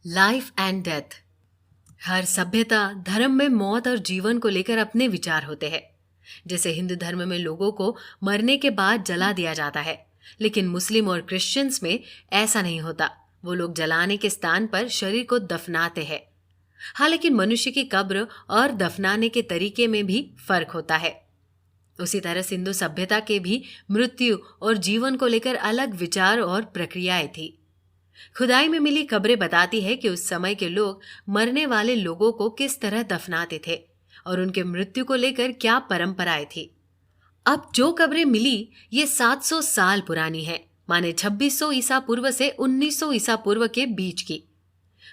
Life and death. हर सभ्यता धर्म में मौत और जीवन को लेकर अपने विचार होते हैं। जैसे हिंदू धर्म में लोगों को मरने के बाद जला दिया जाता है, लेकिन मुस्लिम और क्रिश्चियंस में ऐसा नहीं होता। वो लोग जलाने के स्थान पर शरीर को दफनाते हैं। हाँ, लेकिन मनुष्य की कब्र और दफनाने के तरीके में भी फर्क होता है। उसी तरह सिंधु सभ्यता के भी मृत्यु और जीवन को लेकर अलग विचार और प्रक्रियाएं थी। खुदाई में मिली कब्रें बताती है कि उस समय के लोग मरने वाले लोगों को किस तरह दफनाते थे और उनके मृत्यु को लेकर क्या परंपराएं थी। अब जो कब्रें मिली ये 700 साल पुरानी है, माने 2600 ईसा पूर्व से 1900 ईसा पूर्व के बीच की।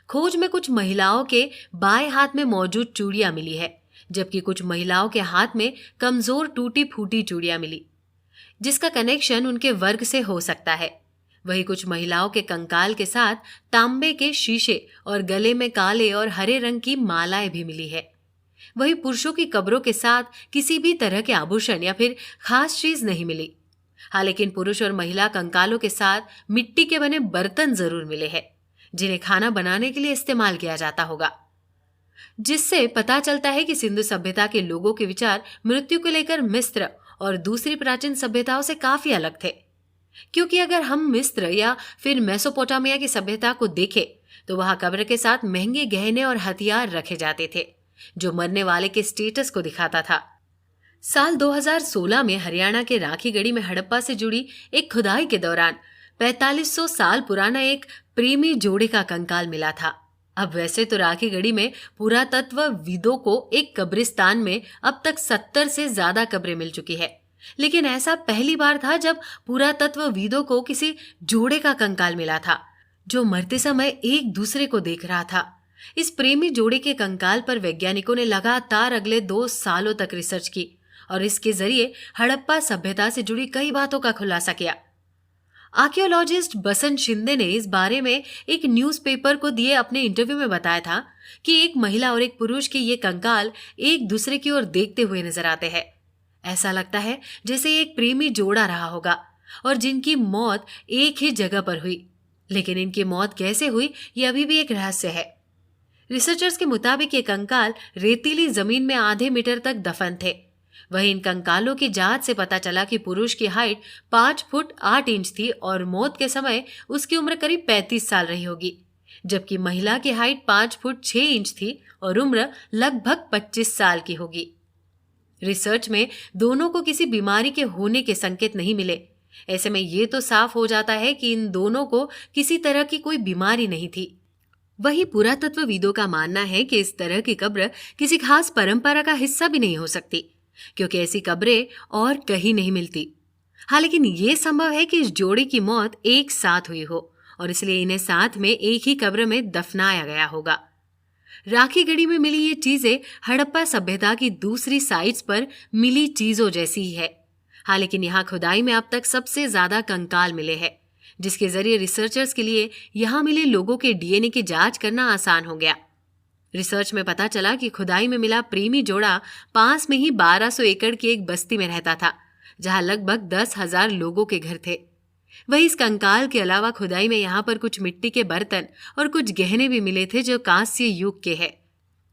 खोज में कुछ महिलाओं के बाएं हाथ में मौजूद चूड़ियां मिली है, जबकि कुछ महिलाओं के हाथ में कमजोर टूटी फूटी चूड़ियां मिली, जिसका कनेक्शन उनके वर्ग से हो सकता है। वही कुछ महिलाओं के कंकाल के साथ तांबे के शीशे और गले में काले और हरे रंग की मालाएं भी मिली है। वही पुरुषों की कब्रों के साथ किसी भी तरह के आभूषण या फिर खास चीज नहीं मिली। हाँ, लेकिन पुरुष और महिला कंकालों के साथ मिट्टी के बने बर्तन जरूर मिले हैं, जिन्हें खाना बनाने के लिए इस्तेमाल किया जाता होगा, जिससे पता चलता है कि सिंधु सभ्यता के लोगों के विचार मृत्यु को लेकर मिस्र और दूसरी प्राचीन सभ्यताओं से काफी अलग थे। क्योंकि अगर हम मिस्र या फिर मेसोपोटामिया की सभ्यता को देखें तो वहां कब्र के साथ महंगे गहने और हथियार रखे जाते थे, जो मरने वाले के स्टेटस को दिखाता था। साल 2016 में हरियाणा के राखीगढ़ी में हड़प्पा से जुड़ी एक खुदाई के दौरान 4500 साल पुराना एक प्रेमी जोड़े का कंकाल मिला था। अब वैसे तो राखीगढ़ी में पुरातत्वविदों को एक कब्रिस्तान में अब तक 70 से ज्यादा कब्रें मिल चुकी है, लेकिन ऐसा पहली बार था जब पुरातत्वविदों को किसी जोड़े का कंकाल मिला था जो मरते समय एक दूसरे को देख रहा था। इस प्रेमी जोड़े के कंकाल पर वैज्ञानिकों ने लगातार अगले 2 सालों तक रिसर्च की और इसके जरिए हड़प्पा सभ्यता से जुड़ी कई बातों का खुलासा किया। आर्कियोलॉजिस्ट बसंत शिंदे ने इस बारे में एक न्यूज़पेपर को दिए अपने इंटरव्यू में बताया था कि एक महिला और एक पुरुष के ये कंकाल एक दूसरे की ओर देखते हुए नजर आते हैं। ऐसा लगता है जैसे एक प्रेमी जोड़ा रहा होगा और जिनकी मौत एक ही जगह पर हुई, लेकिन इनकी मौत कैसे हुई ये अभी भी एक रहस्य है। रिसर्चर्स के मुताबिक ये कंकाल रेतीली जमीन में आधे मीटर तक दफन थे। वहीं इन कंकालों की जांच से पता चला कि पुरुष की हाइट 5 फुट 8 इंच थी और मौत के समय उसकी उम्र करीब 35 साल रही होगी, जबकि महिला की हाइट 5 फुट 6 इंच थी और उम्र लगभग 25 साल की होगी। रिसर्च में दोनों को किसी बीमारी के होने के संकेत नहीं मिले। ऐसे में ये तो साफ हो जाता है कि इन दोनों को किसी तरह की कोई बीमारी नहीं थी। वही पुरातत्वविदों का मानना है कि इस तरह की कब्र किसी खास परंपरा का हिस्सा भी नहीं हो सकती, क्योंकि ऐसी कब्रें और कहीं नहीं मिलती। हाँ, लेकिन ये संभव है कि इस जोड़ी की मौत एक साथ हुई हो और इसलिए इन्हें साथ में एक ही कब्र में दफनाया गया होगा। राखीगढ़ी में मिली ये चीजें हड़प्पा सभ्यता की दूसरी साइट्स पर मिली चीजों जैसी ही है। हाँ, लेकिन यहाँ खुदाई में अब तक सबसे ज्यादा कंकाल मिले हैं, जिसके जरिए रिसर्चर्स के लिए यहाँ मिले लोगों के डीएनए की जांच करना आसान हो गया। रिसर्च में पता चला कि खुदाई में मिला प्रेमी जोड़ा पास में ही 1200 एकड़ की एक बस्ती में रहता था, जहां लगभग 10,000 लोगों के घर थे। वही इस कंकाल के अलावा खुदाई में यहाँ पर कुछ मिट्टी के बर्तन और कुछ गहने भी मिले थे जो कांस्य युग के हैं।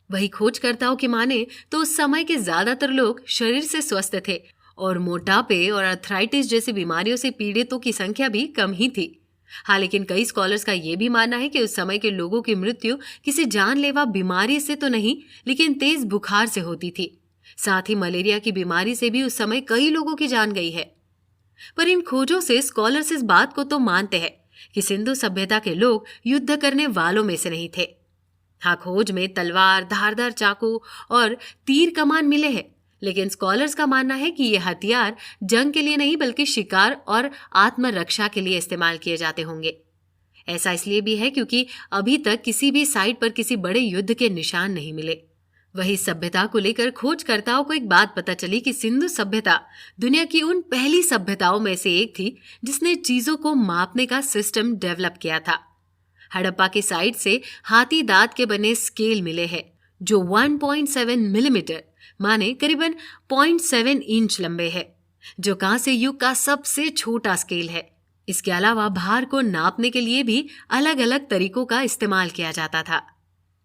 वही खोजकर्ताओं की माने तो उस समय के ज्यादातर लोग शरीर से स्वस्थ थे और मोटापे और अर्थराइटिस जैसी बीमारियों से पीड़ितों की संख्या भी कम ही थी। हाँ, लेकिन कई स्कॉलर्स का यह भी मानना है कि उस समय के लोगों की मृत्यु किसी जानलेवा बीमारी से तो नहीं, लेकिन तेज बुखार से होती थी। साथ ही मलेरिया की बीमारी से भी उस समय कई लोगों की जान गई है। पर इन खोजों से स्कॉलर्स इस बात को तो मानते हैं कि सिंधु सभ्यता के लोग युद्ध करने वालों में से नहीं थे। हाँ, खोज में तलवार, धारदार चाकू और तीर कमान मिले हैं, लेकिन स्कॉलर्स का मानना है कि ये हथियार जंग के लिए नहीं बल्कि शिकार और आत्मरक्षा के लिए इस्तेमाल किए जाते होंगे। ऐसा इसलिए भी है क्योंकि अभी तक किसी भी साइट पर किसी बड़े युद्ध के निशान नहीं मिले। वही सभ्यता को लेकर खोजकर्ताओं को एक बात पता चली कि सिंधु सभ्यता दुनिया की उन पहली सभ्यताओं में से एक थी जिसने चीजों को मापने का सिस्टम डेवलप किया था। हड़प्पा की साइट से हाथी दांत के बने स्केल मिले हैं जो 1.7 मिलीमीटर माने करीबन 0.7 इंच लंबे है, जो कांस्य युग का सबसे छोटा स्केल है। इसके अलावा भार को नापने के लिए भी अलग अलग तरीकों का इस्तेमाल किया जाता था।